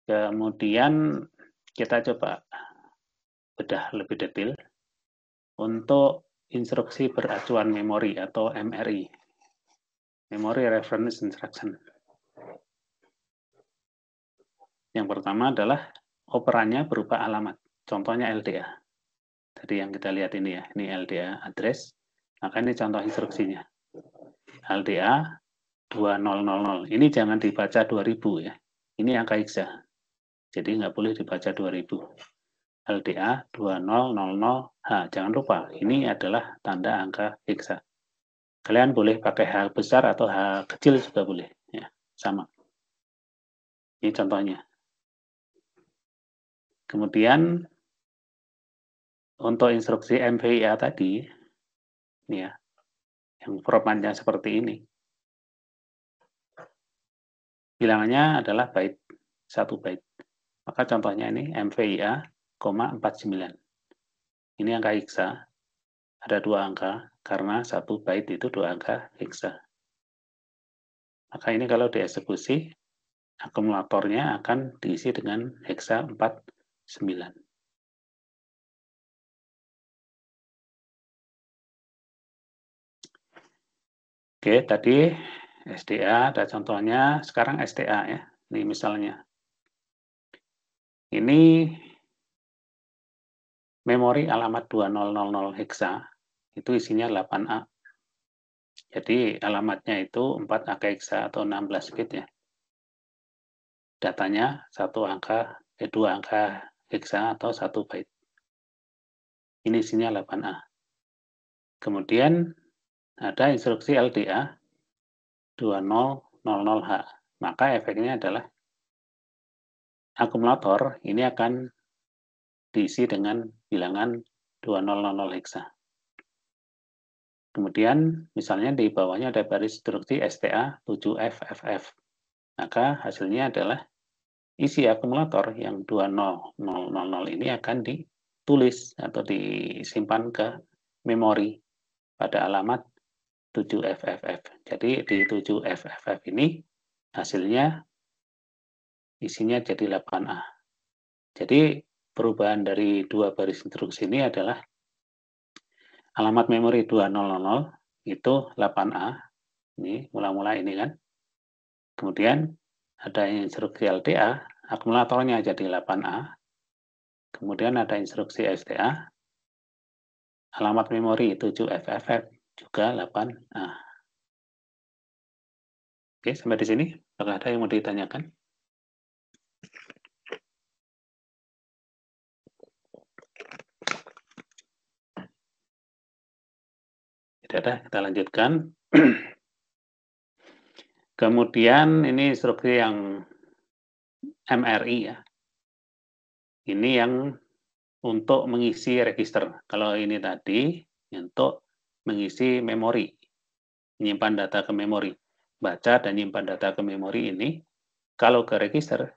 Kemudian kita coba bedah lebih detail untuk instruksi beracuan memori atau MRI, Memory Reference Instruction. Yang pertama adalah operannya berupa alamat, contohnya LDA. Tadi yang kita lihat ini ya, ini LDA address, maka ini contoh instruksinya. LDA 2000, ini jangan dibaca 2000 ya, ini angka hexa, jadi nggak boleh dibaca 2000. LDA 2000H, jangan lupa, ini adalah tanda angka hexa. Kalian boleh pakai H besar atau H kecil juga boleh, ya, sama. Ini contohnya. Kemudian untuk instruksi MVIA tadi, ini ya, yang formatnya seperti ini. Bilangannya adalah byte, 1 byte. Maka contohnya ini MVIA, 49. Ini angka hexa, ada 2 angka, karena 1 byte itu 2 angka hexa. Maka ini kalau dieksekusi, akumulatornya akan diisi dengan hexa 49. Oke, tadi SDA ada contohnya, sekarang STA ya. Ini misalnya. Ini memori alamat 2000 hexa, itu isinya 8A. Jadi alamatnya itu 4 angka hexa atau 16 bit ya. Datanya 2 angka hexa atau 1 byte. Ini isinya 8A. Kemudian ada instruksi LDA 2000H. Maka efeknya adalah akumulator ini akan diisi dengan bilangan 2000 hexa. Kemudian misalnya di bawahnya ada baris instruksi STA 7FFF. Maka hasilnya adalah isi akumulator yang 20000 ini akan ditulis atau disimpan ke memori pada alamat 7FFF. Jadi di 7FFF ini hasilnya isinya jadi 8A. Jadi perubahan dari dua baris instruksi ini adalah alamat memori 200 itu 8A. Ini mula-mula ini kan. Kemudian ada instruksi LDA, akumulatornya jadi 8A. Kemudian ada instruksi STA, alamat memori 7FFF juga 8A. Oke, sampai di sini. Apakah ada yang mau ditanyakan? Tidak ada, kita lanjutkan. Kemudian ini instruksi yang MRI ya. Ini yang untuk mengisi register. Kalau ini tadi untuk mengisi memori, menyimpan data ke memori. Baca dan nyimpan data ke memori ini, kalau ke register,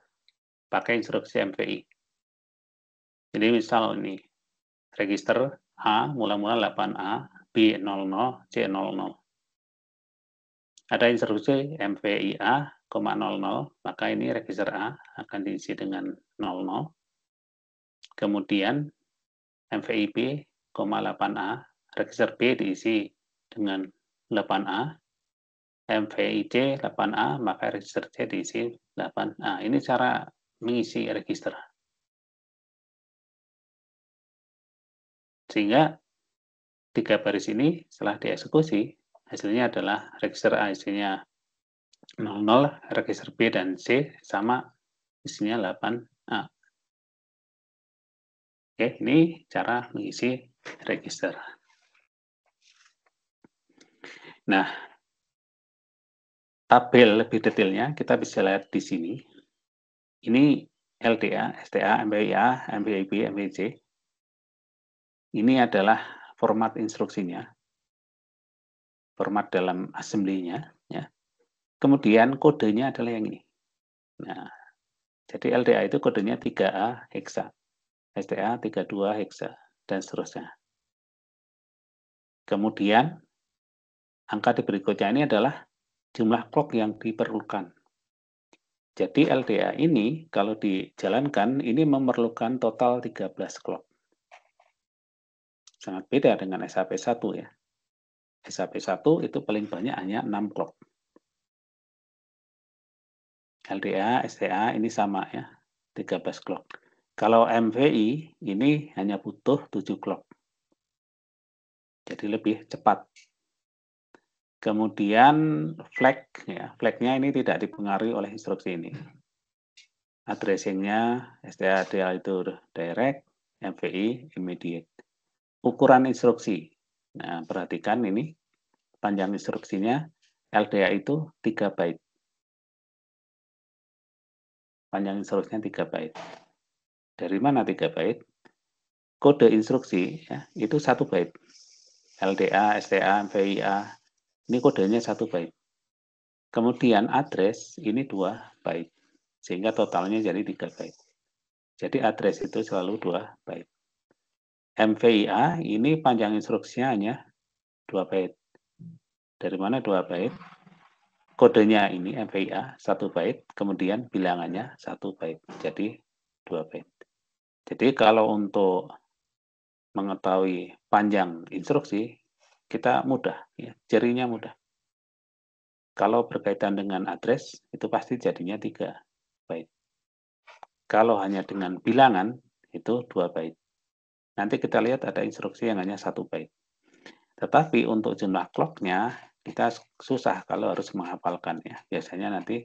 pakai instruksi MVI. Jadi misal ini, register A, mula-mula 8A, B00, C00. Ada instruksi MVIA, 00, maka ini register A akan diisi dengan 00. Kemudian MVIB, 8A, register B diisi dengan 8A. MVIC 8A, maka register C diisi 8A. Ini cara mengisi register. Sehingga 3 baris ini setelah dieksekusi, hasilnya adalah register A isinya 00, register B dan C sama isinya 8A. Oke, ini cara mengisi register. Nah, tabel lebih detailnya kita bisa lihat di sini. Ini LDA, STA, MVIA, MVIB, MVIC. Ini adalah format instruksinya, format dalam assembly-nya. Ya. Kemudian kodenya adalah yang ini. Nah, jadi LDA itu kodenya 3A hexa, STA 32 hexa, dan seterusnya. Kemudian, angka di berikutnya ini adalah jumlah clock yang diperlukan. Jadi LDA ini kalau dijalankan ini memerlukan total 13 clock. Sangat beda dengan SHP-1 ya. SHP-1 itu paling banyak hanya 6 clock. LDA, STA ini sama ya, 13 clock. Kalau MVI ini hanya butuh 7 clock. Jadi lebih cepat. Kemudian flag, ya, flagnya ini tidak dipengaruhi oleh instruksi ini. Addressing-nya STA itu direct, MVI immediate. Ukuran instruksi. Nah, perhatikan ini panjang instruksinya LDA itu 3 byte. Panjang instruksinya 3 byte. Dari mana 3 byte? Kode instruksi ya, itu 1 byte. LDA, STA, MVIA, ini kodenya 1 byte. Kemudian address ini 2 byte. Sehingga totalnya jadi 3 byte. Jadi address itu selalu 2 byte. MVIA ini panjang instruksinya hanya 2 byte. Dari mana 2 byte? Kodenya ini MVIA 1 byte, kemudian bilangannya 1 byte. Jadi 2 byte. Jadi kalau untuk mengetahui panjang instruksi, kita mudah, ya, jerinya mudah. Kalau berkaitan dengan address, itu pasti jadinya 3 byte. Kalau hanya dengan bilangan, itu 2 byte. Nanti kita lihat ada instruksi yang hanya 1 byte. Tetapi untuk jumlah clock-nya, kita susah kalau harus menghafalkan ya. Biasanya nanti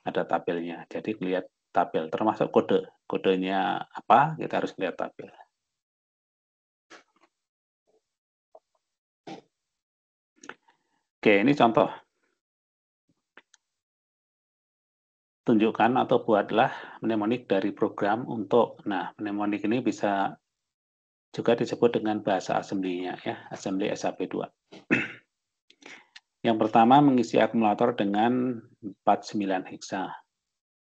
ada tabelnya. Jadi lihat tabel, termasuk kode. Kodenya apa, kita harus lihat tabel. Oke, ini contoh. Tunjukkan atau buatlah mnemonik dari program untuk, nah mnemonik ini bisa juga disebut dengan bahasa assembly-nya ya, assembly SHP-2. Yang pertama mengisi akumulator dengan 49 hexa.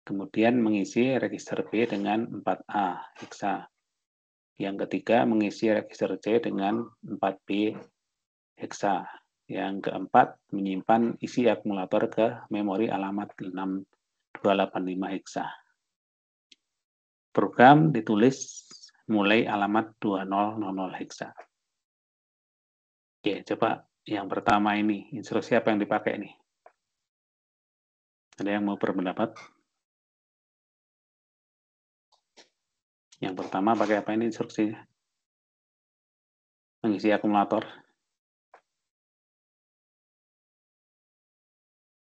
Kemudian mengisi register B dengan 4A hexa. Yang ketiga mengisi register C dengan 4B hexa. Yang keempat menyimpan isi akumulator ke memori alamat 6285 hexa. Program ditulis mulai alamat 2000 hexa. Oke, coba yang pertama ini, instruksi apa yang dipakai nih? Ada yang mau berpendapat? Yang pertama pakai apa ini instruksinya? Mengisi akumulator.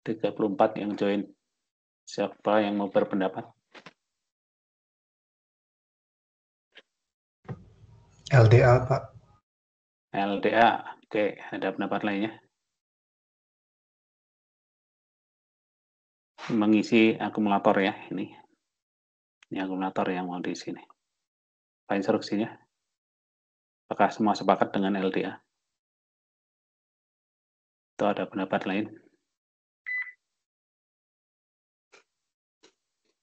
34 yang join. Siapa yang mau berpendapat? LDA, Pak. LDA. Oke, ada pendapat lainnya? Mengisi akumulator ya, ini. Ini akumulator yang mau di sini. Apa instruksinya? Apakah semua sepakat dengan LDA? Atau ada pendapat lain?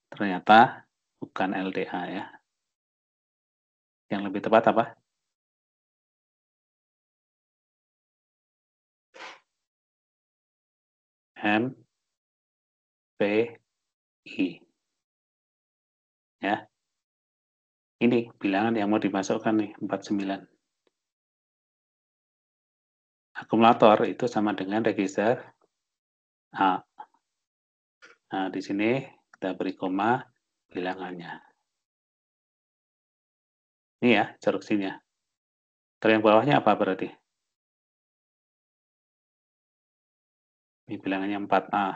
Ternyata bukan LDA ya. Yang lebih tepat apa? M, P, I. Ya. Ini bilangan yang mau dimasukkan nih, 49. Akumulator itu sama dengan register A. Nah, di sini kita beri koma bilangannya. Ini ya, instruksinya. Kalau yang bawahnya apa berarti? Ini bilangannya 4A.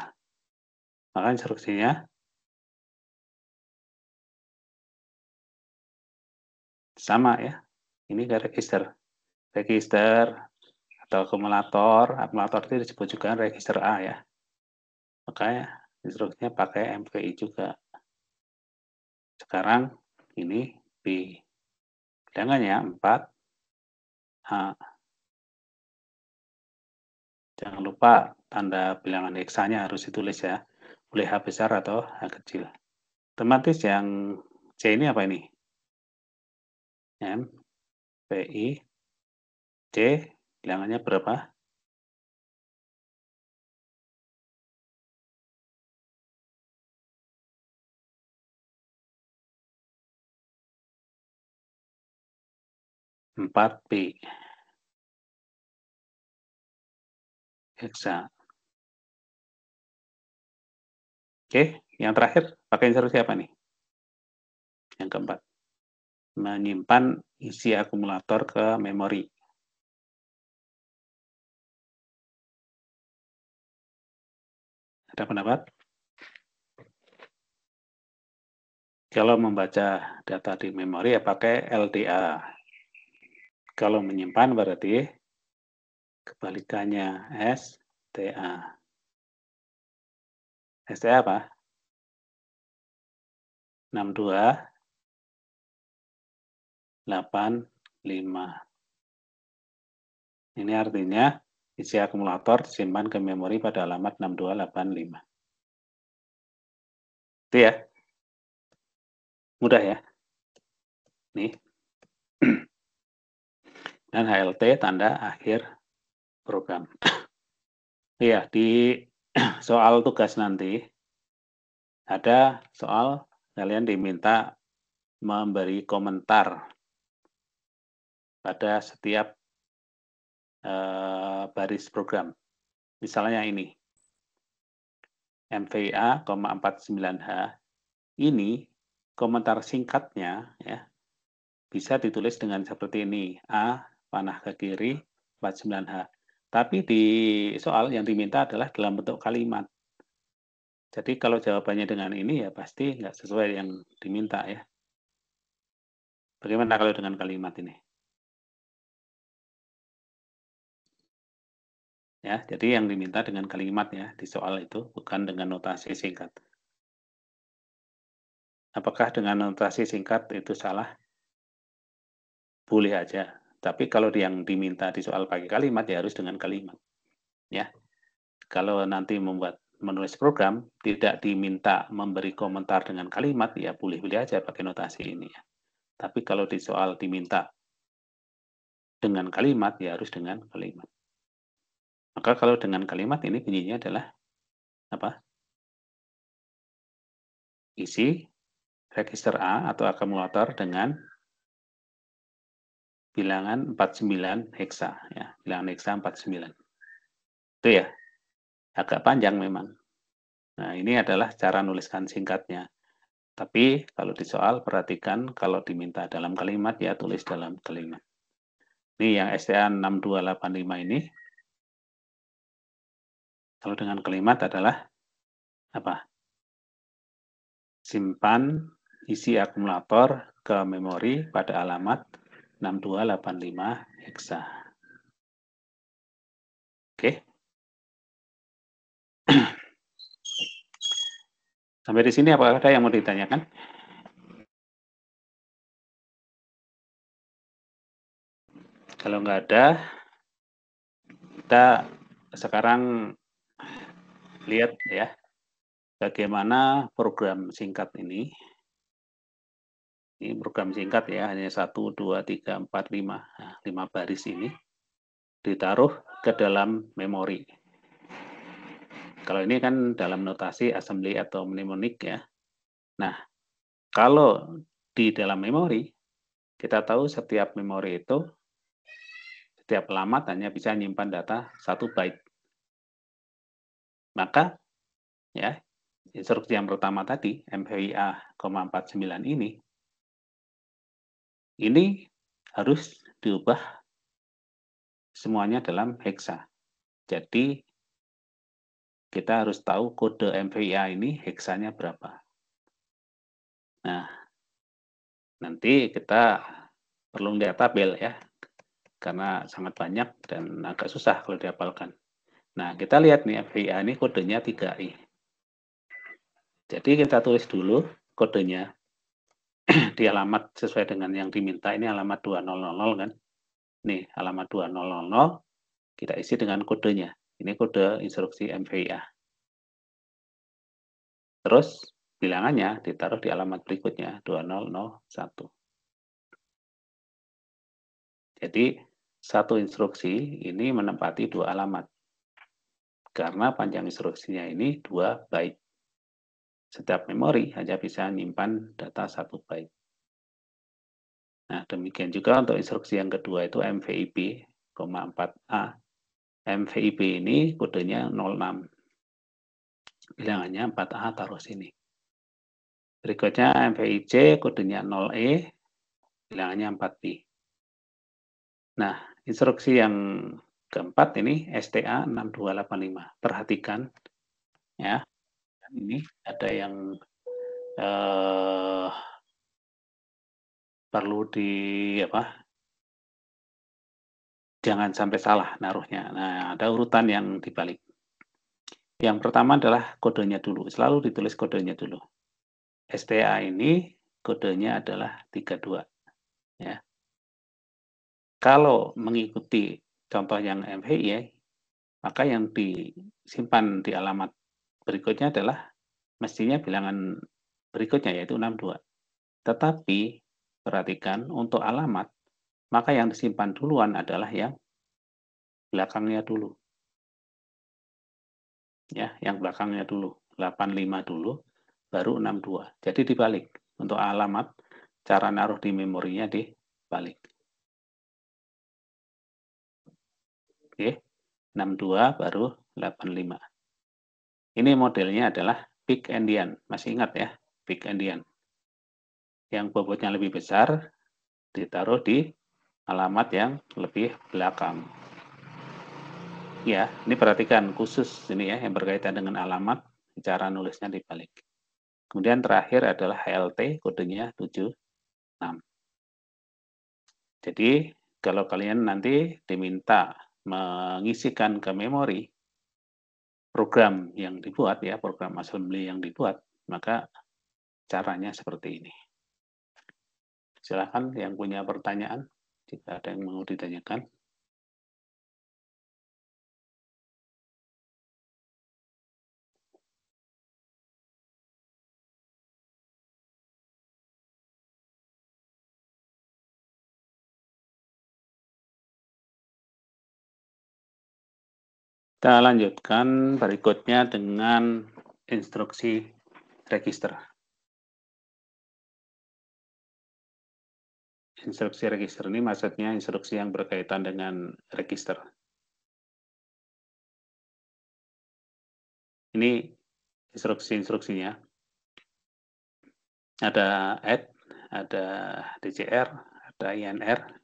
Maka instruksinya sama ya. Ini ke register. Register atau akumulator. Akumulator itu disebut juga register A ya. Makanya instruksinya pakai MVI juga. Sekarang ini B. Bilangannya 4A. Jangan lupa tanda bilangan heksanya harus ditulis ya. Boleh H besar atau H kecil. Otomatis yang C ini apa ini? M, P, I, C, bilangannya berapa? 4B. Hexa. Oke, yang terakhir pakai instruksi apa nih? Yang keempat. Menyimpan isi akumulator ke memori. Ada pendapat? Kalau membaca data di memori ya pakai LDA. Kalau menyimpan berarti kebalikannya STA. STA apa? 6285. Ini artinya isi akumulator disimpan ke memori pada alamat 6285. Itu ya. Mudah ya. Nih. Dan HLT tanda akhir program. Iya, di soal tugas nanti ada soal kalian diminta memberi komentar pada setiap baris program. Misalnya ini, MVA, 49H, ini komentar singkatnya ya bisa ditulis dengan seperti ini, A, panah ke kiri, 49H. Tapi di soal yang diminta adalah dalam bentuk kalimat. Jadi kalau jawabannya dengan ini ya pasti nggak sesuai yang diminta ya. Bagaimana kalau dengan kalimat ini? Ya, jadi yang diminta dengan kalimat ya di soal itu bukan dengan notasi singkat. Apakah dengan notasi singkat itu salah? Boleh aja. Tapi kalau yang diminta di soal pakai kalimat ya harus dengan kalimat. Ya. Kalau nanti menulis program tidak diminta memberi komentar dengan kalimat ya boleh-boleh aja pakai notasi ini ya. Tapi kalau di soal diminta dengan kalimat ya harus dengan kalimat. Maka kalau dengan kalimat ini bunyinya adalah apa? Isi register A atau akumulator dengan bilangan 49 heksa ya, bilangan heksa 49. Itu ya. Agak panjang memang. Nah, ini adalah cara nuliskan singkatnya. Tapi kalau di soal perhatikan kalau diminta dalam kalimat ya tulis dalam kalimat. Ini yang STA 6285 ini kalau dengan kalimat adalah apa? Simpan isi akumulator ke memori pada alamat 6285 heksa. Oke. Sampai di sini apakah ada yang mau ditanyakan? Kalau nggak ada, kita sekarang lihat ya bagaimana program singkat ini. Ini program singkat ya, hanya 1, 2, 3, 4, 5. Nah, 5 baris ini ditaruh ke dalam memori. Kalau ini kan dalam notasi assembly atau mnemonic ya. Nah, kalau di dalam memori, kita tahu setiap memori itu, setiap alamat hanya bisa menyimpan data 1 byte. Maka, ya, instruksi yang pertama tadi, MVIA, 49 ini harus diubah semuanya dalam heksa. Jadi, kita harus tahu kode MVIA ini heksanya berapa. Nah, nanti kita perlu lihat tabel ya, karena sangat banyak dan agak susah kalau dihafalkan. Nah, kita lihat nih MVIA ini kodenya 3i. Jadi kita tulis dulu kodenya di alamat sesuai dengan yang diminta. Ini alamat 2000 kan. Nih, alamat 2000 kita isi dengan kodenya. Ini kode instruksi MVIA. Terus bilangannya ditaruh di alamat berikutnya 2001. Jadi satu instruksi ini menempati 2 alamat. Karena panjang instruksinya ini 2 byte. Setiap memori hanya bisa menyimpan data 1 byte. Nah, demikian juga untuk instruksi yang kedua itu MVIB, 4A. MVIB ini kodenya 06. Bilangannya 4A taruh sini. Berikutnya MVIC kodenya 0E, bilangannya 4B. Nah, instruksi yang keempat ini STA 6285. Perhatikan ya, ini ada yang perlu jangan sampai salah naruhnya. Nah, ada urutan yang dibalik. Yang pertama adalah kodenya dulu, selalu ditulis kodenya dulu. STA ini kodenya adalah 32. Ya. Kalau mengikuti contoh yang MVI, maka yang disimpan di alamat berikutnya adalah mestinya bilangan berikutnya yaitu 62. Tetapi perhatikan untuk alamat, maka yang disimpan duluan adalah yang belakangnya dulu. Ya, yang belakangnya dulu, 85 dulu, baru 62. Jadi dibalik. Untuk alamat, cara naruh di memorinya dibalik. Oke, 62 baru 85. Ini modelnya adalah big endian. Masih ingat ya, big endian. Yang bobotnya lebih besar, ditaruh di alamat yang lebih belakang. Ya, ini perhatikan khusus ini ya yang berkaitan dengan alamat, cara nulisnya dibalik. Kemudian terakhir adalah HLT, kodenya 76. Jadi kalau kalian nanti diminta mengisikan ke memori program yang dibuat ya, program assembly yang dibuat, maka caranya seperti ini. Silakan yang punya pertanyaan jika ada yang mau ditanyakan. Kita lanjutkan berikutnya dengan instruksi register. Instruksi register ini maksudnya instruksi yang berkaitan dengan register. Ini instruksi-instruksinya. Ada add, ada DCR, ada INR.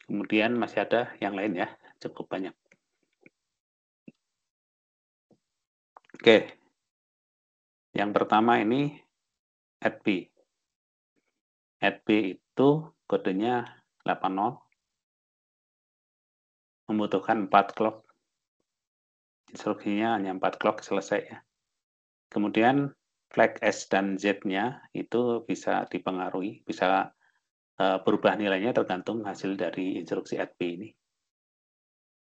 Kemudian masih ada yang lain ya, cukup banyak. Oke. Yang pertama ini add B. Add B itu kodenya 80, membutuhkan 4 clock. Instruksinya hanya 4 clock selesai ya. Kemudian flag S dan Z-nya itu bisa dipengaruhi, bisa berubah nilainya tergantung hasil dari instruksi add B ini.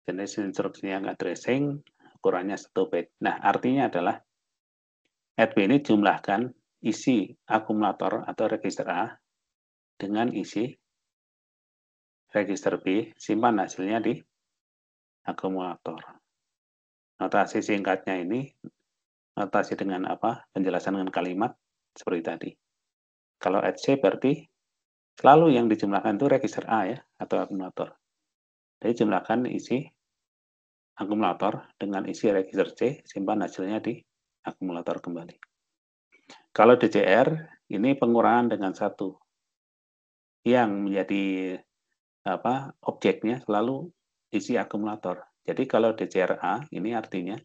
Jenis instruksinya addressing, ukurannya 1 byte. Nah, artinya adalah add B ini jumlahkan isi akumulator atau register A dengan isi register B, simpan hasilnya di akumulator. Notasi singkatnya ini, notasi dengan apa? Penjelasan dengan kalimat seperti tadi. Kalau add C berarti selalu yang dijumlahkan itu register A ya, atau akumulator. Jadi jumlahkan isi akumulator dengan isi register C, simpan hasilnya di akumulator kembali. Kalau DCR, ini pengurangan dengan 1. Yang menjadi objeknya selalu isi akumulator. Jadi kalau DCR A, ini artinya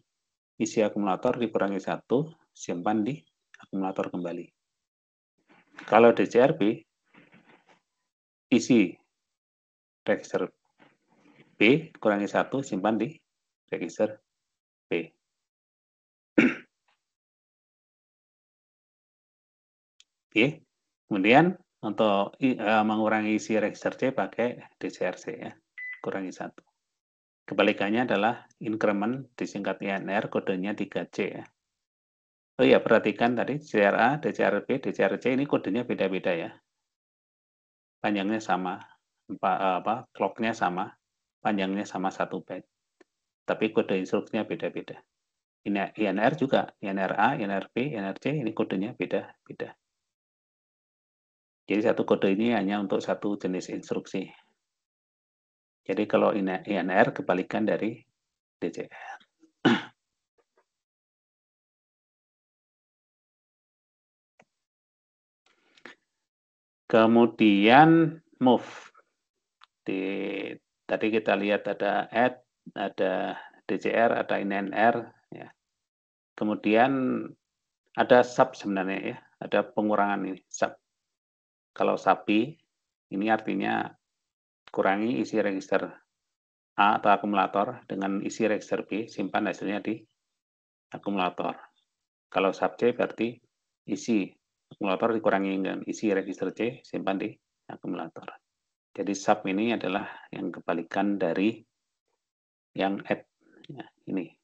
isi akumulator dikurangi 1, simpan di akumulator kembali. Kalau DCR B, isi register B kurangi 1, simpan di register B. Oke. Kemudian untuk mengurangi isi register C pakai DCRC ya, kurangi 1. Kebalikannya adalah increment disingkat INR, kodenya 3C ya. Oh iya, perhatikan tadi DCRA, DCRB, DCRC ini kodenya beda-beda ya. Panjangnya sama, clock-nya sama, panjangnya sama 1 byte. Tapi kode instruksinya beda-beda. INR juga, INRA, INRP, INRC, ini kodenya beda-beda. Jadi satu kode ini hanya untuk satu jenis instruksi. Jadi kalau INR kebalikan dari DCR. Kemudian move. Tadi kita lihat ada add, ada DCR, ada INR. Ya. Kemudian ada sub sebenarnya ya, ada pengurangan ini sub. Kalau sapi ini artinya kurangi isi register A atau akumulator dengan isi register B, simpan hasilnya di akumulator. Kalau sub C berarti isi akumulator dikurangi dengan isi register C, simpan di akumulator. Jadi sub ini adalah yang kebalikan dari yang add. Ya, ini.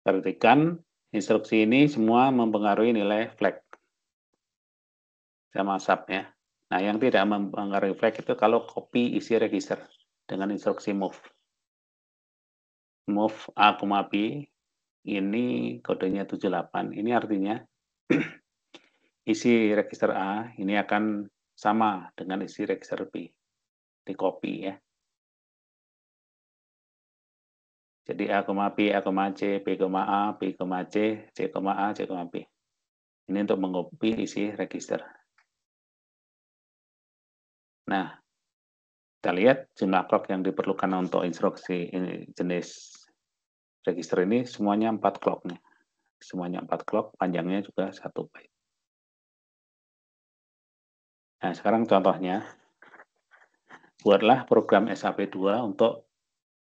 Perhatikan, instruksi ini semua mempengaruhi nilai flag sama sub ya. Nah, yang tidak mempengaruhi flag itu kalau copy isi register dengan instruksi move. Move A, B, ini kodenya 78. Ini artinya isi register A ini akan sama dengan isi register B. Di copy ya. Jadi A, B, A, C, B, A, B, C, C, A, C, B. Ini untuk mengcopy isi register. Nah, kita lihat jumlah clock yang diperlukan untuk instruksi ini, jenis register ini semuanya 4 clock nih. Semuanya 4 clock, panjangnya juga 1 byte. Nah, sekarang contohnya, buatlah program SAP2 untuk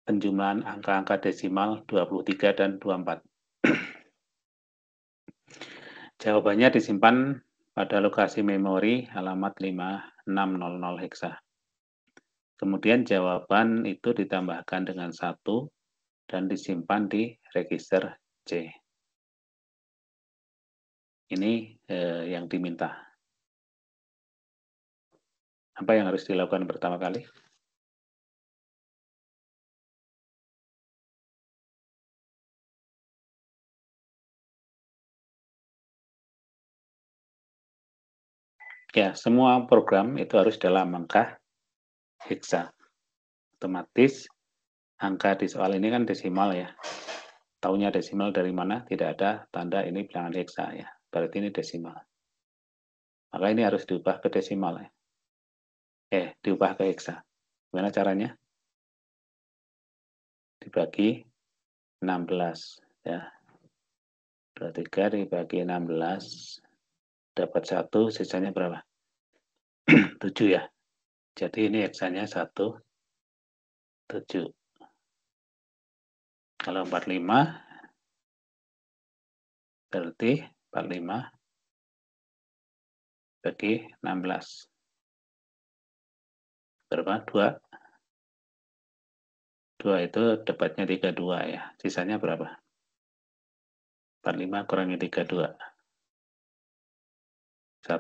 penjumlahan angka-angka desimal 23 dan 24. Jawabannya disimpan pada lokasi memori halamat 5600 heksa. Kemudian jawaban itu ditambahkan dengan 1 dan disimpan di register C. Ini yang diminta. Apa yang harus dilakukan pertama kali? Ya, semua program itu harus dalam angka heksa. Otomatis angka di soal ini kan desimal ya. Taunya desimal dari mana? Tidak ada tanda ini bilangan heksa ya. Berarti ini desimal. Maka ini harus diubah ke desimal ya. Diubah ke heksa. Gimana caranya? Dibagi 16 ya. 23 dibagi 16 dapat 1, sisanya berapa? 7 ya. Jadi ini heksanya 1, 7. Kalau 45 berarti 45 bagi 16. Berapa? 2. 2 itu dapatnya 32 ya. Sisanya berapa? 45 kurangi 32. 1,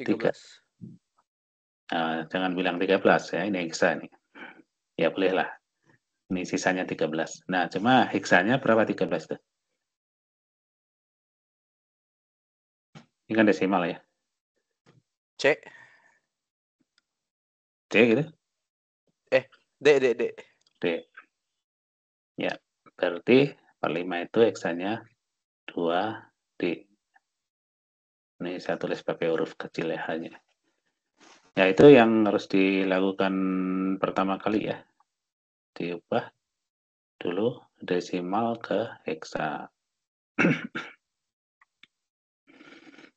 3. 13. Nah, jangan bilang 13 ya, ini heksa nih. Ya bolehlah. Ini sisanya 13. Nah, cuma heksanya berapa 13 tuh? Ini kan desimal ya. C. D gitu. D. D. Ya, berarti 45 itu heksanya 2D. Ini saya tulis pakai huruf kecil ya hanya. Ya, itu yang harus dilakukan pertama kali ya. Diubah dulu desimal ke heksa.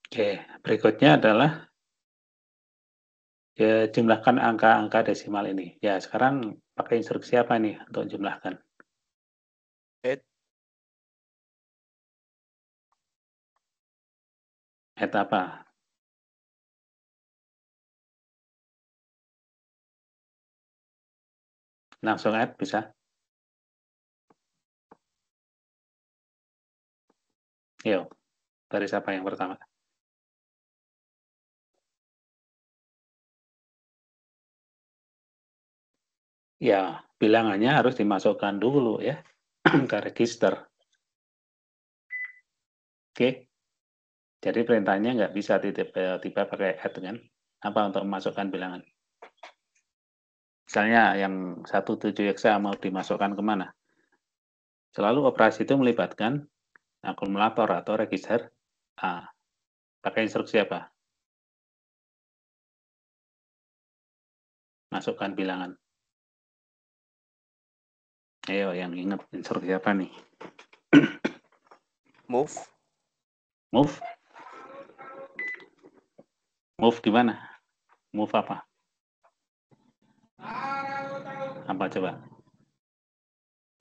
Oke, berikutnya adalah ya, jumlahkan angka-angka desimal ini. Ya, sekarang pakai instruksi apa nih untuk jumlahkan? Add. Add apa? Langsung add bisa? Yuk, dari siapa yang pertama? Ya, bilangannya harus dimasukkan dulu ya ke register. Oke. Jadi perintahnya nggak bisa tiba-tiba pakai add kan? Apa untuk memasukkan bilangan? Misalnya yang 17 hexa mau dimasukkan kemana? Selalu operasi itu melibatkan akumulator atau register A. Pakai instruksi apa? Masukkan bilangan. Ayo yang ingat instruksi apa nih? Move. Move. Move gimana? Move apa? Apa coba?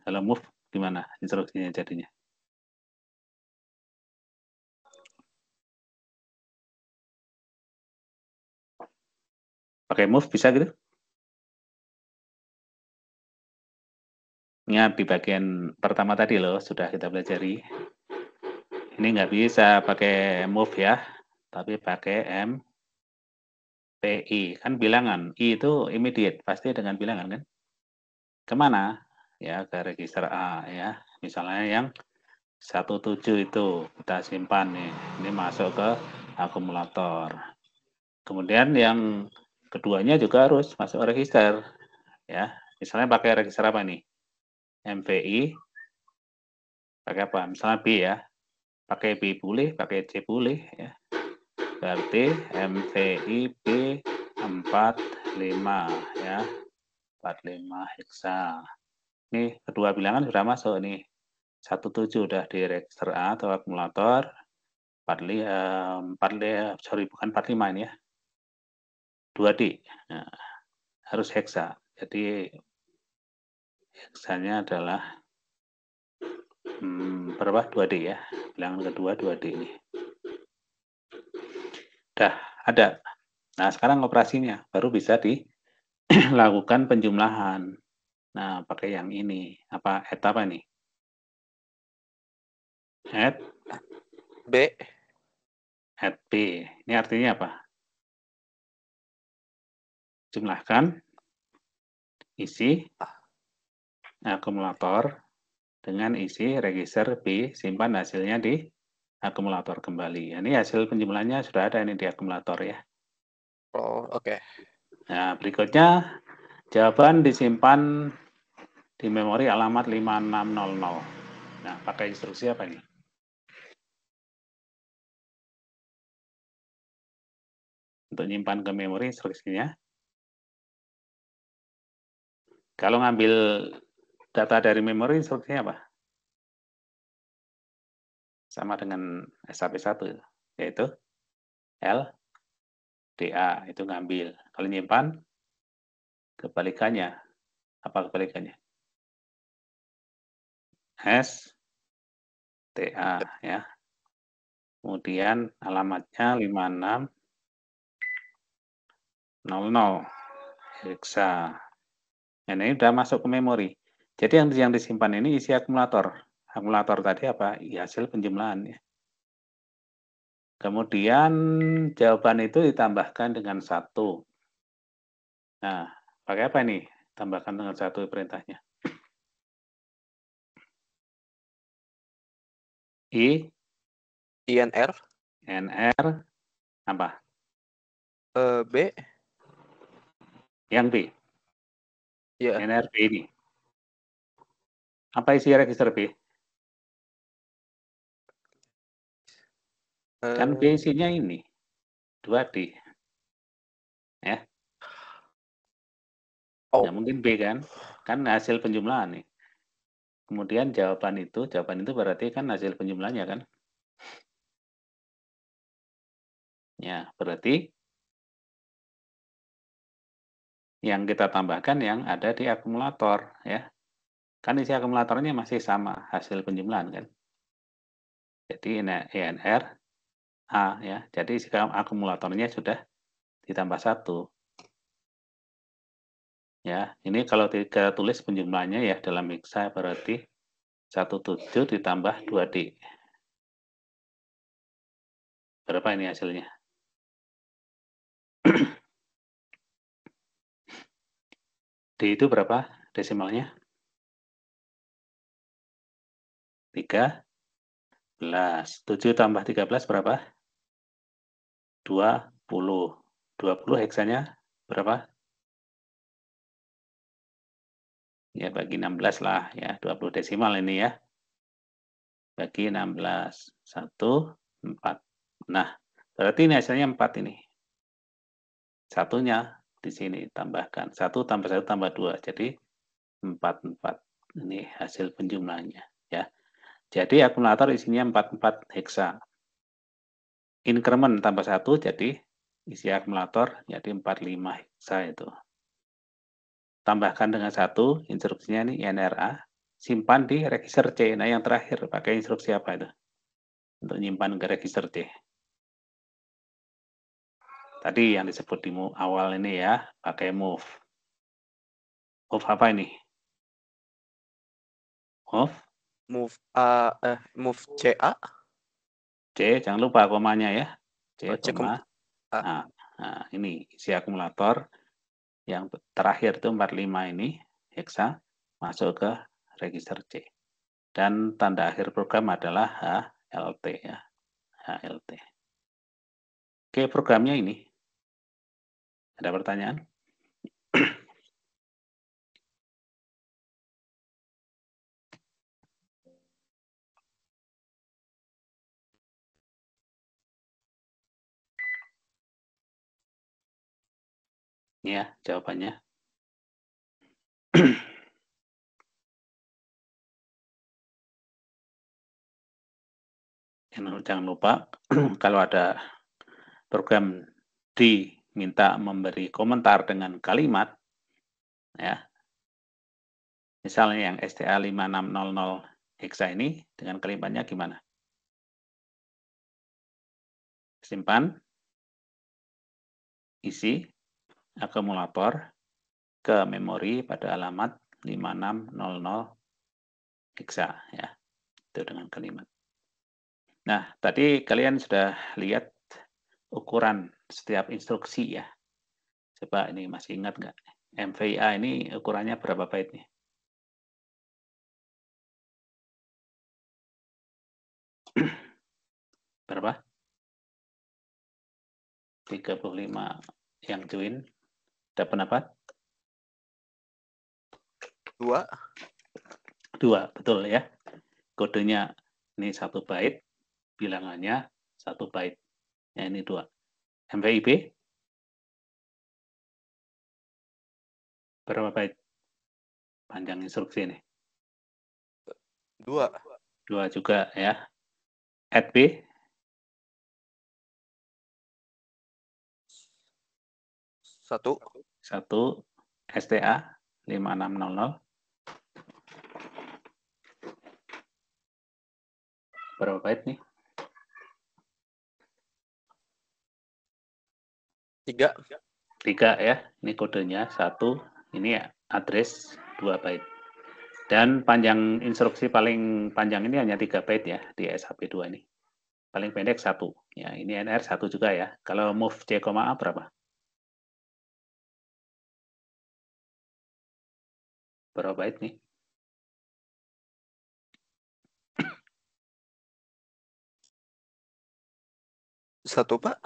Kalau move gimana instruksinya jadinya? Pakai move bisa gitu? Ingat di bagian pertama tadi loh, sudah kita pelajari. Ini nggak bisa pakai move ya, tapi pakai MPI. Kan bilangan, I itu immediate, pasti dengan bilangan kan? Kemana? Ya, ke register A ya. Misalnya yang 17 itu kita simpan nih. Ini masuk ke akumulator. Kemudian yang keduanya juga harus masuk register ya. Misalnya pakai register apa nih? MPI pakai apa? Misalnya B ya. Pakai B boleh, pakai C boleh ya. Berarti MVI B 45 ya. 45 hexa. Ini kedua bilangan sudah masuk nih. 17 udah di register A atau akumulator. 45, sorry bukan 45 ini ya. 2D. Nah, harus hexa. Jadi heksanya adalah berapa? 2D ya. Bilangan kedua 2D ini. Dah ada. Nah, sekarang operasinya baru bisa dilakukan penjumlahan. Nah, pakai yang ini. Apa add apa nih? Add B. add B. Ini artinya apa? Jumlahkan isi akumulator dengan isi register B, simpan hasilnya di akumulator kembali. Ini hasil penjumlahannya sudah ada ini di akumulator ya. Oh, oke. Nah, berikutnya jawaban disimpan di memori alamat 5600. Nah, pakai instruksi apa ini? Untuk nyimpan ke memori instruksinya. Kalau ngambil data dari memori instruksinya apa? Sama dengan SAP1, yaitu LDA, itu ngambil. Kalau nyimpan, kebalikannya. Apa kebalikannya? STA ya. Kemudian alamatnya 5600 hexa. Nah, ini udah masuk ke memori. Jadi yang disimpan ini isi akumulator. Akumulator tadi apa? Ya, hasil penjumlahan ya. Kemudian jawaban itu ditambahkan dengan 1. Nah, pakai apa ini? Tambahkan dengan 1 perintahnya. INR. NR apa? B. Yang B. Ya. NRB ini. Apa isi register B? Kan B isinya ini. 2D. Ya. Oh. Ya mungkin B kan? Kan hasil penjumlahan nih. Kemudian jawaban itu berarti kan hasil penjumlahannya kan? Ya, berarti yang kita tambahkan yang ada di akumulator ya. Kan isi akumulatornya masih sama hasil penjumlahan kan. Jadi ENR A ya. Jadi isi akumulatornya sudah ditambah 1. Ya, ini kalau kita tulis penjumlahannya ya dalam hexa berarti 17 ditambah 2D. Berapa ini hasilnya? D itu berapa desimalnya? 13. 7 tambah 13 berapa? 20. 20 heksanya berapa? Ya, bagi 16 lah ya, 20 desimal ini ya. Bagi 16. 1, 4. Nah, berarti ini hasilnya 4 ini. Satunya di sini tambahkan. 1 tambah 1 tambah 2. Jadi 44. Ini hasil penjumlahannya ya. Jadi akumulator isinya 44 heksa. Increment tambah 1 jadi isi akumulator jadi 45 heksa itu. Tambahkan dengan 1, instruksinya ini INRA, simpan di register C. Nah, yang terakhir pakai instruksi apa itu? Untuk nyimpan ke register C. Tadi yang disebut di awal ini ya, pakai move. Move apa ini? Move Move CA. C, jangan lupa komanya ya. C, C, koma. A. Nah, ini isi akumulator yang terakhir itu 45 ini, heksa, masuk ke register C. Dan tanda akhir program adalah HLT ya. HLT. Oke, programnya ini. Ada pertanyaan? Ya, jawabannya. Jangan lupa, kalau ada program diminta memberi komentar dengan kalimat, ya, misalnya yang STA 5600 hexa ini, dengan kalimatnya gimana? Simpan, isi akumulator ke memori pada alamat 5600 hexa, ya, itu dengan kalimat. Nah, tadi kalian sudah lihat ukuran setiap instruksi ya. Coba ini masih ingat nggak? MVA ini ukurannya berapa bait nih? Berapa? 35 yang join. Ada pendapat? 2. 2, betul ya. Kodenya ini 1 bait, bilangannya 1 bait. Ya, ini 2. MVIB berapa bait? Panjang instruksi ini. 2. 2 juga ya. ADB 1. 1 STA 5600 berapa bait nih? 3. 3 ya. Ini kodenya 1, ini ya, address 2 bait. Dan panjang instruksi paling panjang ini hanya 3 bait ya di SHP2 ini. Paling pendek 1. Ya, ini NR 1 juga ya. Kalau move C, A berapa? Berapa bait nih? 1, Pak.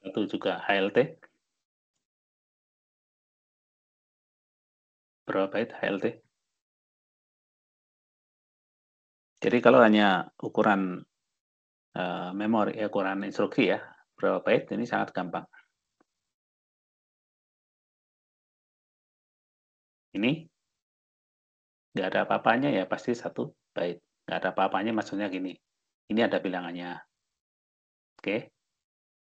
1 juga. HLT berapa bait HLT? Jadi kalau hanya ukuran memori, ukuran instruksi ya, berapa bait ini sangat gampang. Ini nggak ada apa-apanya ya, pasti 1 bait. Nggak ada apa-apanya maksudnya gini, ini ada bilangannya. Oke,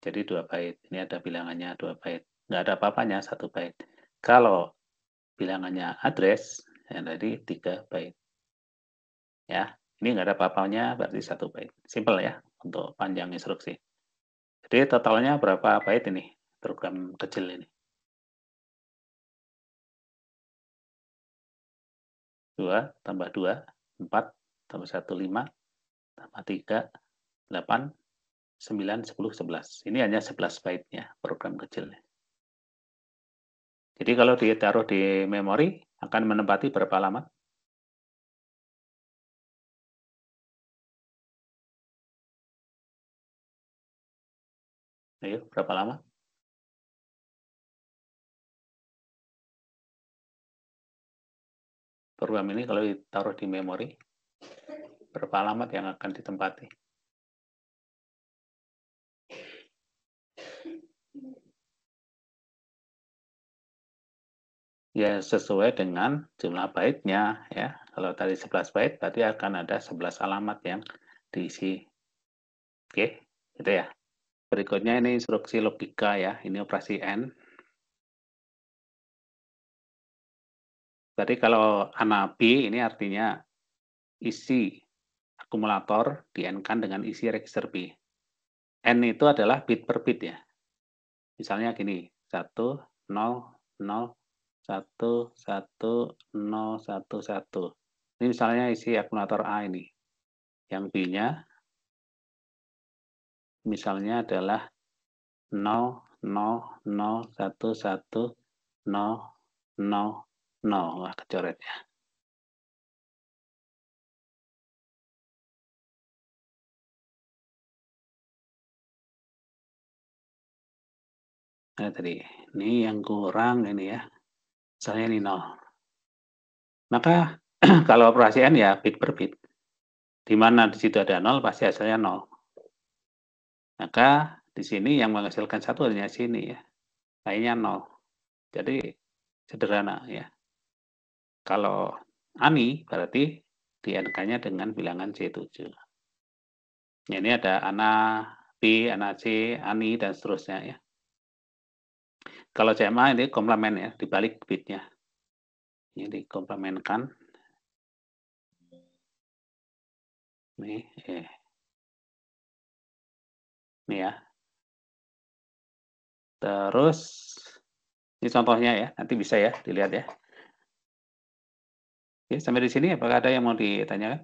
jadi 2 bait. Ini ada bilangannya 2 bait. Nggak ada apa-apanya 1 bait. Kalau bilangannya address, yang tadi 3 bait. Ya, ini nggak ada apa-apanya berarti 1 bait. Simple ya untuk panjang instruksi. Jadi totalnya berapa bait ini program kecil ini? 2 tambah 2, 4 tambah 1, 5 tambah 3, 8, 9, 10, 11. Ini hanya 11 bait ya program kecilnya. Jadi kalau ditaruh di memori akan menempati berapa alamat? Ayo, berapa lama? Program ini kalau ditaruh di memori, berapa alamat yang akan ditempati? Ya, sesuai dengan jumlah byte-nya ya. Kalau tadi 11 byte, berarti akan ada 11 alamat yang diisi. Oke, gitu ya. Berikutnya ini instruksi logika ya, ini operasi AND. Berarti kalau ANA B ini artinya isi akumulator di N-kan dengan isi register B. N itu adalah bit per bit ya. Misalnya gini, 1, 0, 0, 1, 1, 0, 1, 1. Ini misalnya isi akumulator A ini. Yang B-nya misalnya adalah 0, 0, 0, 1, 1, 0, 0, 0. Wah, kecoret ya. Nah, tadi ini yang kurang ini ya. Misalnya ini 0. Maka kalau operasian ya bit per bit. Di mana di situ ada 0 pasti hasilnya 0. Maka di sini yang menghasilkan 1 hanya sini ya. Lainnya 0. Jadi sederhana ya. Kalau ANI berarti di NK-nya dengan bilangan C7. Ya, ini ada ANA B, ANA C, ANI dan seterusnya ya. Kalau CMA ini komplement ya, dibalik bitnya. Ini dikomplementkan. Nih, Ini ya. Terus ini contohnya ya, nanti bisa ya dilihat ya. Oke, sampai di sini apakah ada yang mau ditanyakan?